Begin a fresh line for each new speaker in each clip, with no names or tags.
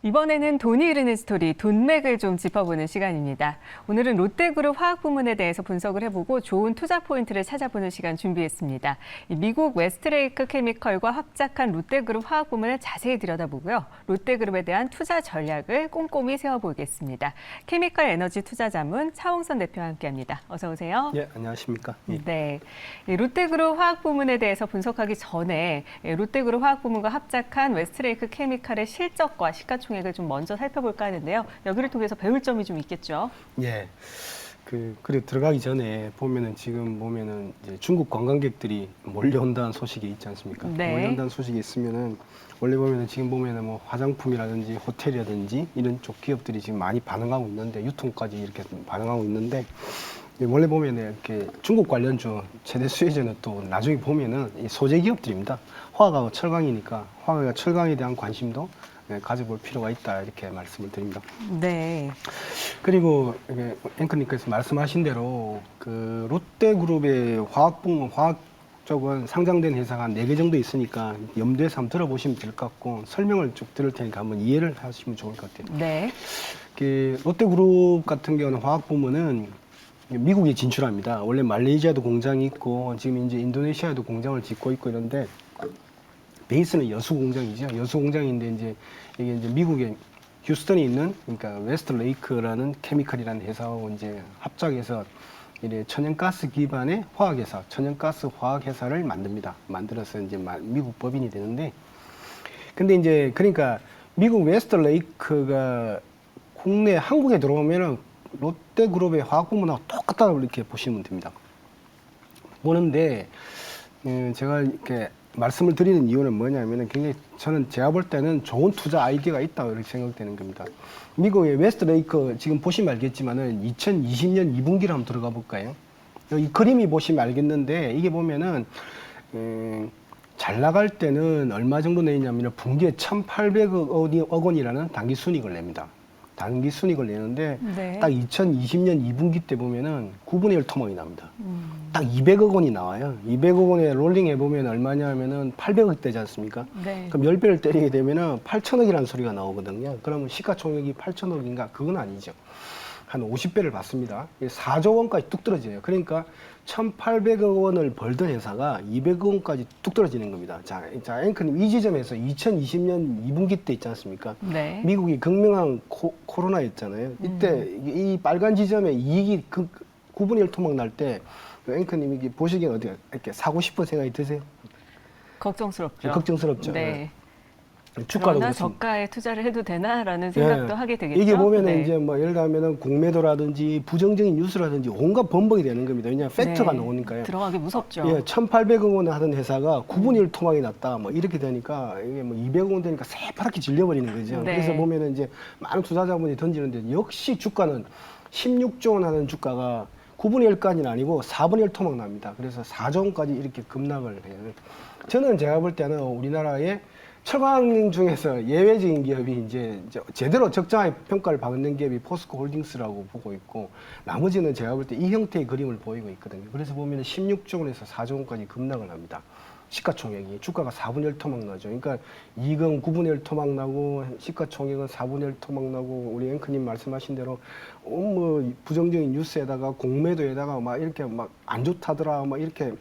이번에는 돈이 흐르는 스토리, 돈맥을 좀 짚어보는 시간입니다. 오늘은 롯데그룹 화학 부문에 대해서 분석을 해보고 좋은 투자 포인트를 찾아보는 시간 준비했습니다. 미국 웨스트레이크 케미컬과 합작한 롯데그룹 화학 부문을 자세히 들여다보고요. 롯데그룹에 대한 투자 전략을 꼼꼼히 세워보겠습니다. 케미컬 에너지 투자자문 차홍선 대표와 함께합니다. 어서 오세요.
예, 안녕하십니까.
네, 롯데그룹 화학 부문에 대해서 분석하기 전에 롯데그룹 화학 부문과 합작한 웨스트레이크 케미칼의 실적과 시가총액을 좀 먼저 살펴볼까 하는데요. 여기를 통해서 배울 점이 좀 있겠죠.
예. 그리고 들어가기 전에 지금 보면은 이제 중국 관광객들이 몰려온다는 소식이 있지 않습니까?
네.
몰려온다는 소식이 있으면은 원래 보면은 지금 보면은 뭐 화장품이라든지 호텔이라든지 이런 쪽 기업들이 지금 많이 반응하고 있는데 유통까지 이렇게 반응하고 있는데 원래 보면은 이렇게 중국 관련주 최대 수혜주는 또 나중에 보면은 이 소재 기업들입니다. 화학하고 철강이니까 화학과 철강에 대한 관심도 가져볼 필요가 있다 이렇게 말씀을 드립니다.
네.
그리고 앵커님께서 말씀하신 대로 그 롯데그룹의 화학부문 화학 쪽은 상장된 회사가 한 4개 정도 있으니까 염두에서 한번 들어보시면 될 것 같고 설명을 쭉 들을 테니까 한번 이해를 하시면 좋을 것 같아요.
네.
롯데그룹 같은 경우는 화학부문은 미국에 진출합니다. 원래 말레이시아도 공장이 있고 지금 이제 인도네시아에도 공장을 짓고 있고 이런데 베이스는 여수 공장이죠. 여수 공장인데 이제 이게 이제 미국의 휴스턴에 있는 그러니까 웨스트레이크라는 케미컬이라는 회사하고 이제 합작해서 이래 천연가스 기반의 화학회사, 천연가스 화학회사를 만듭니다. 만들어서 이제 미국 법인이 되는데, 근데 이제 그러니까 미국 웨스트레이크가 국내 한국에 들어오면은 롯데그룹의 화학부문하고 똑같다고 이렇게 보시면 됩니다. 보는데 제가 이렇게 말씀을 드리는 이유는 뭐냐면은 굉장히 저는 제가 볼 때는 좋은 투자 아이디어가 있다고 이렇게 생각되는 겁니다. 미국의 웨스트레이크 지금 보시면 알겠지만은 2020년 2분기를 한번 들어가 볼까요? 이 그림이 보시면 알겠는데 이게 보면은 잘 나갈 때는 얼마 정도 내냐면은 분기에 1,800억 원이라는 단기 순이익을 냅니다. 단기 순이익을 내는데
네.
딱 2020년 2분기 때 보면은 9분의 1 토막이 납니다. 딱 200억 원이 나와요. 200억 원에 롤링 해보면 얼마냐 하면은 800억 되지 않습니까?
네.
그럼 10배를 때리게 되면은 8천억이라는 소리가 나오거든요. 그러면 시가총액이 8천억인가? 그건 아니죠. 한 50배를 받습니다. 4조 원까지 뚝 떨어져요. 그러니까 1,800억 원을 벌던 회사가 200억 원까지 뚝 떨어지는 겁니다. 자, 앵커님 이 지점에서 2020년 2분기 때 있지 않습니까?
네.
미국이 극명한 코로나였잖아요. 이때 이 빨간 지점에 이익이 9분의 1 토막 날 때 앵커님 이게 보시기엔 어떻게 이렇게 사고 싶은 생각이 드세요?
걱정스럽죠.
걱정스럽죠.
네.
주가도
그러나
그렇습니다.
저가에 투자를 해도 되나라는 생각도 하게 되겠죠.
이게 보면은
네.
이제 뭐 예를 들면은 공매도라든지 부정적인 뉴스라든지 온갖 범벅이 되는 겁니다. 왜냐하면 팩트가
네.
나오니까요.
들어가기 무섭죠.
예, 1,800억 원 하던 회사가 9분의 1 토막이 났다. 뭐 이렇게 되니까 이게 뭐 200억 원 되니까 새파랗게 질려버리는 거죠.
네.
그래서 보면은 이제 많은 투자자분이 던지는데 역시 주가는 16조 원 하는 주가가 9분의 1까지는 아니고 4분의 1 토막 납니다. 그래서 4조 원까지 이렇게 급락을 해요. 저는 제가 볼 때는 우리나라의 철강 중에서 예외적인 기업이 이제 제대로 적정한 평가를 받는 기업이 포스코 홀딩스라고 보고 있고 나머지는 제가 볼 때 이 형태의 그림을 보이고 있거든요. 그래서 보면 16조 원에서 4조 원까지 급락을 합니다. 시가총액이 주가가 4분의 1 토막 나죠. 그러니까 이익은 9분의 1 토막 나고 시가총액은 4분의 1 토막 나고 우리 앵커님 말씀하신 대로 뭐 부정적인 뉴스에다가 공매도에다가 막 이렇게 막 안 좋다더라 막 이렇게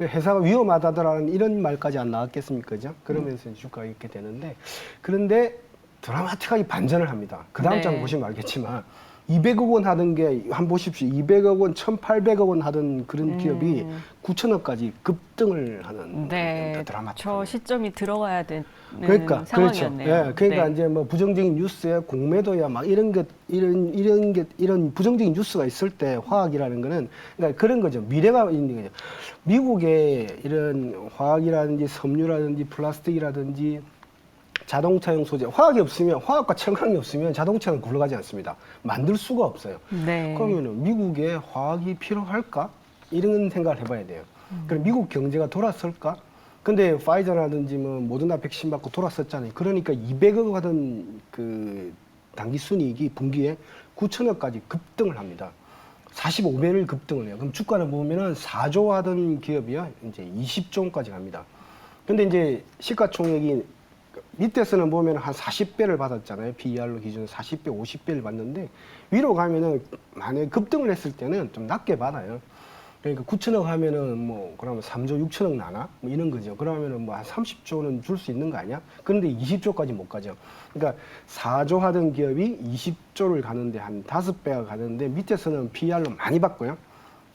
회사가 위험하다더라는 이런 말까지 안 나왔겠습니까? 그죠? 그러면서 주가가 이렇게 되는데 그런데 드라마틱하게 반전을 합니다. 그 다음
네.
장 보시면 알겠지만 200억 원 하던 게 한번 보십시오. 200억 원, 1,800억 원 하던 그런 기업이 9천억까지 급등을 하는
네.
드라마틱한.
저 시점이 들어가야 되는
그러니까
상황이었네요.
그렇죠. 예, 그러니까
네.
이제 뭐 부정적인 뉴스에 공매도야 막 이런 부정적인 뉴스가 있을 때 화학이라는 거는 그러니까 그런 거죠. 미래가 있는 거죠. 미국의 이런 화학이라든지 섬유라든지 플라스틱이라든지 자동차용 소재, 화학이 없으면 화학과 철강이 없으면 자동차는 굴러가지 않습니다. 만들 수가 없어요.
네.
그러면은 미국에 화학이 필요할까? 이런 생각을 해봐야 돼요. 그럼 미국 경제가 돌아설까? 근데 파이저라든지 뭐 모더나 백신 받고 돌아섰잖아요. 그러니까 200억 하던 그 단기 순이익이 분기에 9천억까지 급등을 합니다. 45배를 급등을 해요. 그럼 주가를 보면은 4조 하던 기업이요, 이제 20조 원까지 갑니다. 근데 이제 시가총액이 밑에서는 보면 한 40배를 받았잖아요. PER로 기준으로 40배, 50배를 받는데 위로 가면은 만약에 급등을 했을 때는 좀 낮게 받아요. 그러니까 9천억 하면은 뭐 그러면 3조 6천억 나나? 뭐 이런 거죠. 그러면은 뭐 한 30조는 줄 수 있는 거 아니야? 그런데 20조까지 못 가죠. 그러니까 4조 하던 기업이 20조를 가는데 한 5배가 가는데 밑에서는 PER로 많이 받고요.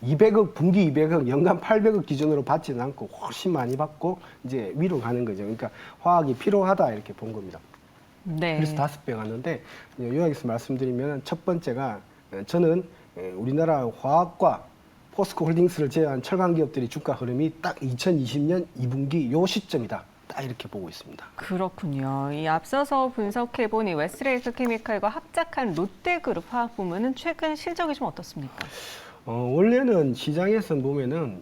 200억, 분기 200억, 연간 800억 기준으로 받지는 않고 훨씬 많이 받고 이제 위로 가는 거죠. 그러니까 화학이 필요하다 이렇게 본 겁니다.
네.
그래서 5배 갔는데 요약해서 말씀드리면 첫 번째가 저는 우리나라 화학과 포스코 홀딩스를 제외한 철강 기업들의 주가 흐름이 딱 2020년 2분기 요 시점이다. 딱 이렇게 보고 있습니다.
그렇군요. 이 앞서서 분석해본 이 웨스트레이크 케미칼과 합작한 롯데그룹 화학 부문은 최근 실적이 좀 어떻습니까?
원래는 시장에서 보면은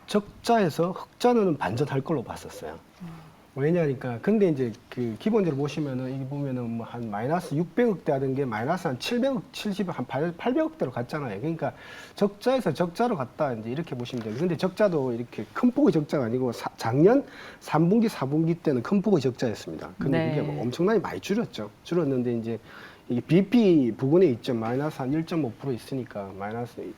적자에서 흑자는 반전할 걸로 봤었어요. 왜냐니까 근데 이제 그 기본적으로 보시면은 이게 보면은 뭐 한 마이너스 600억대 하던 게 마이너스 한 700억, 70억, 한 800억대로 갔잖아요. 그러니까 적자에서 적자로 갔다 이제 이렇게 보시면 돼요. 근데 적자도 이렇게 큰 폭의 적자가 아니고 작년 3분기, 4분기 때는 큰 폭의 적자였습니다. 근데
네.
그게 뭐 엄청나게 많이 줄였죠. 줄었는데 이제 이게 BP 부분에 있죠. 마이너스 한 1.5% 있으니까 마이너스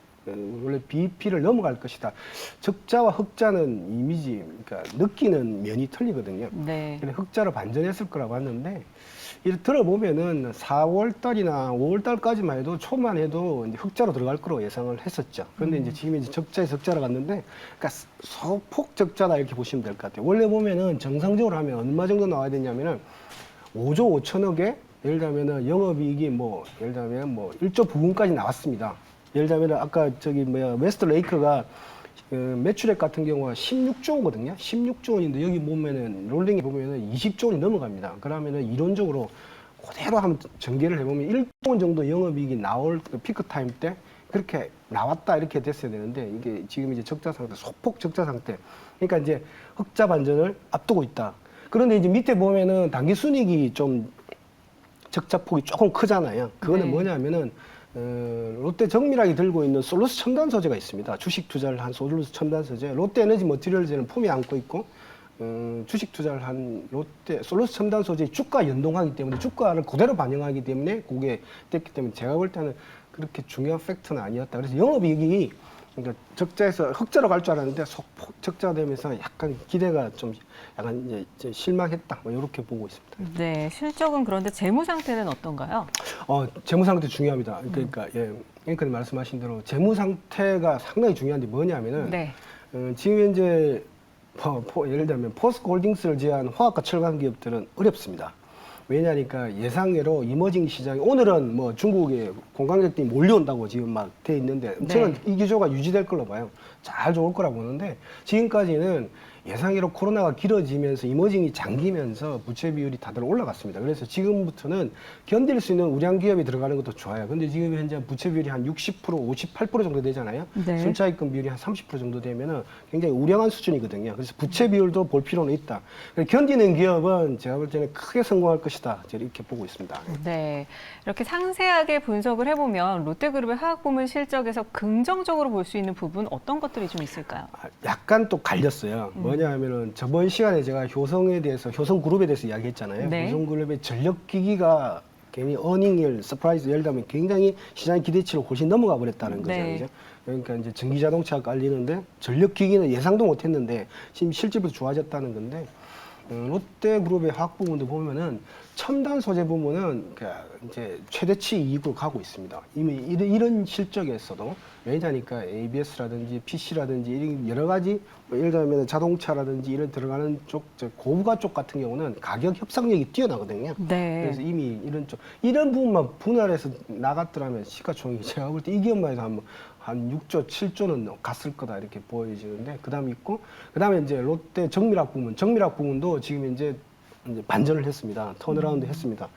원래 BP를 넘어갈 것이다. 적자와 흑자는 이미지, 그러니까 느끼는 면이 틀리거든요.
네.
근데 흑자로 반전했을 거라고 봤는데 이렇게 들어보면은 4월 달이나 5월 달까지만 해도 초만 해도 이제 흑자로 들어갈 거로 예상을 했었죠. 그런데 이제 지금 이제 적자에서 흑자로 갔는데, 그러니까 소폭 적자다 이렇게 보시면 될 것 같아요. 원래 보면은 정상적으로 하면 얼마 정도 나와야 되냐면은 5조 5천억에 예를 들면은 영업이익이 뭐 예를 들면 뭐 1조 부분까지 나왔습니다. 예를 들면 아까 저기 웨스트레이크가 매출액 같은 경우가 16조거든요. 16조 원인데 여기 보면은 롤링에 보면은 20조 원이 넘어갑니다. 그러면은 이론적으로 그대로 한번 전개를 해보면 1조 원 정도 영업이익이 나올 그 피크 타임 때 그렇게 나왔다 이렇게 됐어야 되는데 이게 지금 이제 적자 상태, 소폭 적자 상태. 그러니까 이제 흑자 반전을 앞두고 있다. 그런데 이제 밑에 보면은 당기 순이익이 좀 적자 폭이 조금 크잖아요. 그거는
네.
뭐냐면은 롯데 정밀하게 들고 있는 솔루스 첨단 소재가 있습니다. 주식 투자를 한 솔루스 첨단 소재. 롯데 에너지 머티리얼즈는 품위 안고 있고 주식 투자를 한 롯데 솔루스 첨단 소재의 주가 연동하기 때문에 주가를 그대로 반영하기 때문에 그게 됐기 때문에 제가 볼 때는 그렇게 중요한 팩트는 아니었다. 그래서 영업이익이 그러니까 적자에서 흑자로 갈 줄 알았는데 소폭 적자가 되면서 약간 기대가 좀 약간 이제 실망했다. 뭐 이렇게 보고 있습니다.
네. 실적은 그런데 재무 상태는 어떤가요?
재무 상태 중요합니다. 그러니까 앵커님 말씀하신 대로 재무 상태가 상당히 중요한데 뭐냐면은
네.
지금 현재 예를 들면 포스코 홀딩스를 제외한 화학과 철강 기업들은 어렵습니다. 왜냐니까 예상외로 이머징 시장이 오늘은 뭐 중국의 관광객들이 몰려온다고 지금 막 돼 있는데
네.
저는 이 기조가 유지될 걸로 봐요. 잘 좋을 거라고 보는데 지금까지는 예상외로 코로나가 길어지면서 이머징이 잠기면서 부채 비율이 다들 올라갔습니다. 그래서 지금부터는 견딜 수 있는 우량 기업이 들어가는 것도 좋아요. 근데 지금 현재 부채 비율이 한 60%, 58% 정도 되잖아요.
네.
순차익금 비율이 한 30% 정도 되면은 굉장히 우량한 수준이거든요. 그래서 부채 비율도 볼 필요는 있다. 견디는 기업은 제가 볼 때는 크게 성공할 것이다. 이렇게 보고 있습니다.
네. 이렇게 상세하게 분석을 해보면 롯데그룹의 화학 부문 실적에서 긍정적으로 볼 수 있는 부분 어떤 것들이 좀 있을까요?
약간 또 갈렸어요. 뭐냐 하면은 저번 시간에 제가 효성그룹에 대해서 이야기했잖아요.
네.
효성그룹의 전력기기가 괜히 어닝일, 서프라이즈, 예를 들면 굉장히 시장의 기대치를 훨씬 넘어가 버렸다는 거죠.
네.
그죠? 그러니까 이제 전기자동차가 깔리는데 전력기기는 예상도 못했는데 지금 실질부터 좋아졌다는 건데 롯데그룹의 화학 부문도 보면은 첨단 소재 부문은 이제 최대치 이익으로 가고 있습니다. 이미 이런 실적에서도 왜냐니까 ABS라든지 PC라든지 이런 여러 가지 예를 들면 자동차라든지 이런 들어가는 쪽, 고부가 쪽 같은 경우는 가격 협상력이 뛰어나거든요.
네.
그래서 이미 이런 부분만 분할해서 나갔더라면 시가총액이 제가 볼 때 이 기업만 해도 한 6조, 7조는 갔을 거다 이렇게 보여지는데 그다음에 있고 그다음에 이제 롯데 정밀학 부문도 지금 이제 반전을 했습니다. 턴어라운드 했습니다.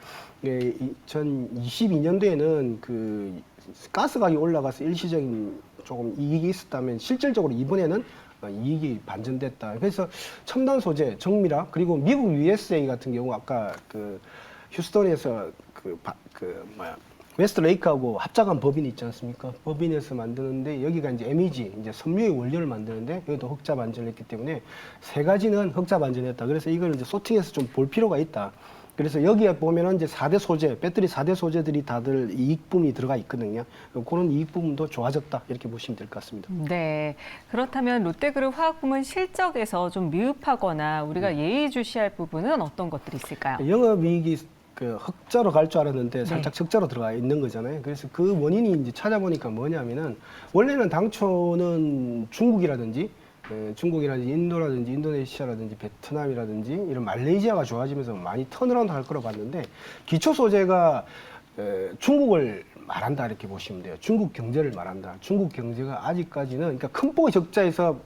2022년도에는 그 가스 가격이 올라가서 일시적인 조금 이익이 있었다면 실질적으로 이번에는 이익이 반전됐다. 그래서 첨단 소재, 정밀학 그리고 미국 USA 같은 경우 아까 그 휴스턴에서 웨스트레이크하고 합작한 법인이 있지 않습니까? 법인에서 만드는데 여기가 이제 MEG, 이제 섬유의 원료를 만드는데 여기도 흑자 반전했기 때문에 세 가지는 흑자 반전했다. 그래서 이걸 이제 소팅해서 좀 볼 필요가 있다. 그래서 여기에 보면은 이제 4대 소재, 배터리 4대 소재들이 다들 이익 부분이 들어가 있거든요. 그런 이익 부분도 좋아졌다. 이렇게 보시면 될 것 같습니다.
네. 그렇다면 롯데그룹 화학부문 실적에서 좀 미흡하거나 우리가 예의주시할 부분은 어떤 것들이 있을까요?
영업이익이 그 흑자로 갈 줄 알았는데 살짝 적자로 들어가 있는 거잖아요. 그래서 그 원인이 이제 찾아보니까 뭐냐면은 원래는 당초는 중국이라든지 인도라든지 인도네시아라든지 베트남이라든지 이런 말레이시아가 좋아지면서 많이 턴어라운드 할 거라고 봤는데 기초 소재가 중국을 말한다 이렇게 보시면 돼요. 중국 경제를 말한다. 중국 경제가 아직까지는 그러니까 큰 폭의 적자에서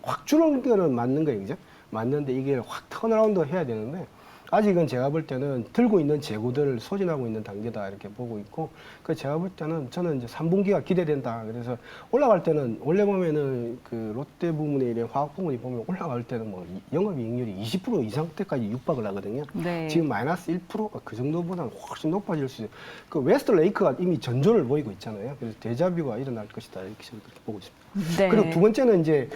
확 줄어든 거는 맞는 거예요, 그죠? 맞는데 이게 확 턴어라운드 해야 되는데 아직은 제가 볼 때는 들고 있는 재고들을 소진하고 있는 단계다 이렇게 보고 있고, 그 제가 볼 때는 저는 이제 3분기가 기대된다. 그래서 올라갈 때는 원래 보면은 그 롯데 부문에 이런 화학 부문이 보면 올라갈 때는 뭐 영업이익률이 20% 이상대까지 육박을 하거든요.
네.
지금 마이너스 1%가 그 정도보다는 훨씬 높아질 수 있어요. 그 웨스트 레이크가 이미 전조를 보이고 있잖아요. 그래서 대자뷰가 일어날 것이다 이렇게 저는 그렇게 보고 있습니다.
네.
그리고 두 번째는 이제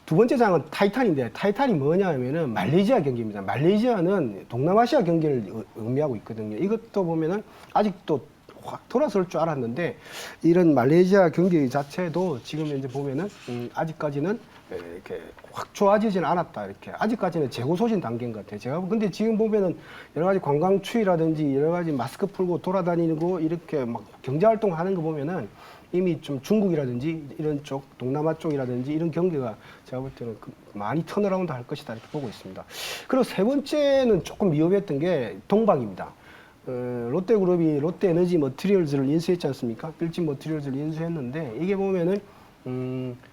두 번째 장은 타이탄인데 타이탄이 뭐냐면은 말레이시아 경기입니다. 말레이시아는 동남아시아 경기를 의미하고 있거든요. 이것도 보면은 아직도 확 돌아설 줄 알았는데 이런 말레이시아 경기 자체도 지금 현재 보면은 아직까지는 이렇게 확 좋아지지는 않았다. 이렇게 아직까지는 재고 소진 단계인 것 같아요. 제가 근데 지금 보면은 여러 가지 관광 추이라든지 여러 가지 마스크 풀고 돌아다니고 이렇게 막 경제 활동 하는 거 보면은 이미 좀 중국이라든지 이런 쪽 동남아 쪽이라든지 이런 경기가 제가 볼 때는 많이 턴어라운드 할 것이다 이렇게 보고 있습니다. 그리고 세 번째는 조금 미흡했던 게 동박입니다. 롯데그룹이 롯데에너지 머티리얼즈를 인수했지 않습니까? 빌진 머티리얼즈를 인수했는데 이게 보면은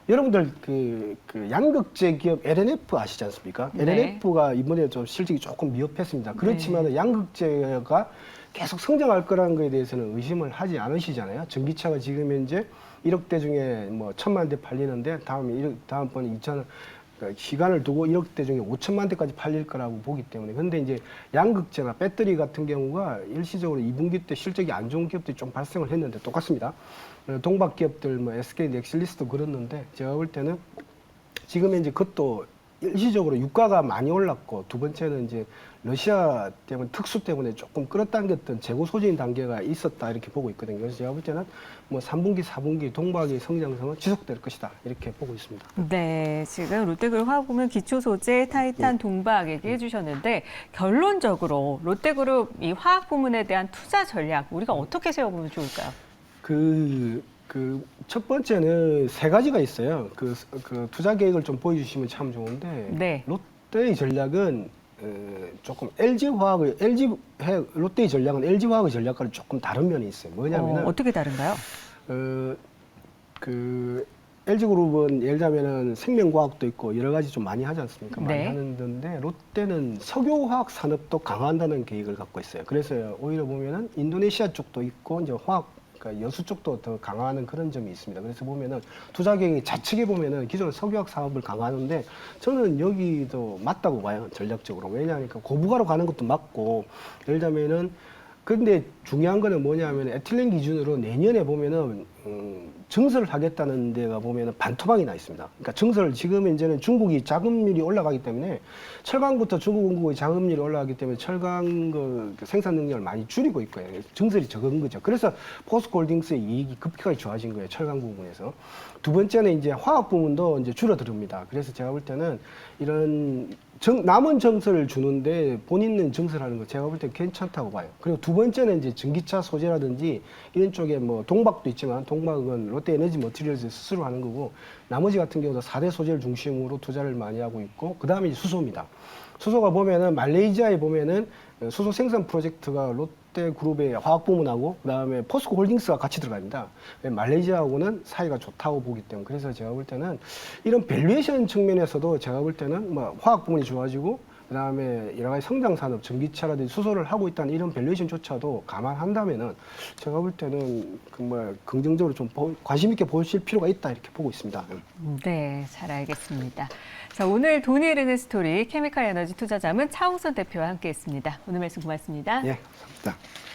여러분들 그 양극재 기업 LNF 아시지 않습니까?
네.
LNF가 이번에 좀 실적이 조금 미흡했습니다. 그렇지만 양극재가 계속 성장할 거라는 거에 대해서는 의심을 하지 않으시잖아요. 전기차가 지금 현재 1억 대 중에 뭐 1,000만 대 팔리는데 다음번에 2천 시간을 두고 1억 대 중에 5천만 대까지 팔릴 거라고 보기 때문에. 근데 이제 양극재나 배터리 같은 경우가 일시적으로 2분기 때 실적이 안 좋은 기업들이 좀 발생을 했는데 똑같습니다. 동박 기업들 뭐 SK 넥슬리스도 그렇는데 제가 볼 때는 지금 현재 그것도 일시적으로 유가가 많이 올랐고 두 번째는 이제 러시아 때문에 특수 때문에 조금 끌어당겼던 재고 소진 단계가 있었다 이렇게 보고 있거든요. 그래서 제가 볼 때는 뭐 3분기, 4분기 동박의 성장성은 지속될 것이다 이렇게 보고 있습니다.
네, 지금 롯데그룹 화학부문 기초 소재, 타이탄, 동박 얘기해 주셨는데 결론적으로 롯데그룹 이 화학 부문에 대한 투자 전략 우리가 어떻게 세워보면 좋을까요?
첫 번째는 세 가지가 있어요. 그 투자 계획을 좀 보여주시면 참 좋은데
네.
롯데의 전략은 조금 롯데의 전략은 LG화학의 전략과는 조금 다른 면이 있어요. 뭐냐면은
어떻게 다른가요?
LG그룹은 예를 들자면은 생명과학도 있고 여러 가지 좀 많이 하지 않습니까? 많이
네.
하는데 롯데는 석유화학 산업도 강화한다는 계획을 갖고 있어요. 그래서 오히려 보면은 인도네시아 쪽도 있고 이제 그러니까 여수 쪽도 더 강화하는 그런 점이 있습니다. 그래서 보면은 투자 계획이 좌측에 보면은 기존 석유화학 사업을 강화하는데 저는 여기도 맞다고 봐요. 전략적으로. 왜냐하니까 고부가로 가는 것도 맞고 예를 들자면은 근데 중요한 거는 뭐냐면 에틸렌 기준으로 내년에 보면은 증설을 하겠다는 데가 보면은 반토막이 나 있습니다. 그러니까 증설 지금 이제는 중국이 자금률이 올라가기 때문에 철강부터 중국 공급의 자금률이 올라가기 때문에 철강 그 생산 능력을 많이 줄이고 있고요. 증설이 적은 거죠. 그래서 포스코홀딩스의 이익이 급격하게 좋아진 거예요. 철강 부분에서. 두 번째는 이제 화학 부분도 이제 줄어듭니다. 그래서 제가 볼 때는 이런 남은 정설을 주는데 본인은 정설하는 거 제가 볼 때 괜찮다고 봐요. 그리고 두 번째는 이제 전기차 소재라든지 이런 쪽에 뭐 동박도 있지만 동박은 롯데에너지 머티리얼즈 스스로 하는 거고 나머지 같은 경우도 4대 소재를 중심으로 투자를 많이 하고 있고 그 다음에 수소입니다. 수소가 보면은 말레이시아에 보면은 수소 생산 프로젝트가 롯데그룹의 화학 부문하고 그다음에 포스코 홀딩스가 같이 들어갑니다. 말레이시아하고는 사이가 좋다고 보기 때문에 그래서 제가 볼 때는 이런 밸류에이션 측면에서도 제가 볼 때는 뭐 화학 부문이 좋아지고 그다음에 여러 가지 성장 산업, 전기차라든지 수소를 하고 있다는 이런 밸류에이션조차도 감안한다면은 제가 볼 때는 뭐 긍정적으로 좀 관심 있게 보실 필요가 있다 이렇게 보고 있습니다.
네, 잘 알겠습니다. 자, 오늘 돈이 흐르는 스토리 케미칼 에너지 투자자문 차홍선 대표와 함께했습니다. 오늘 말씀 고맙습니다.
예, 감사합니다.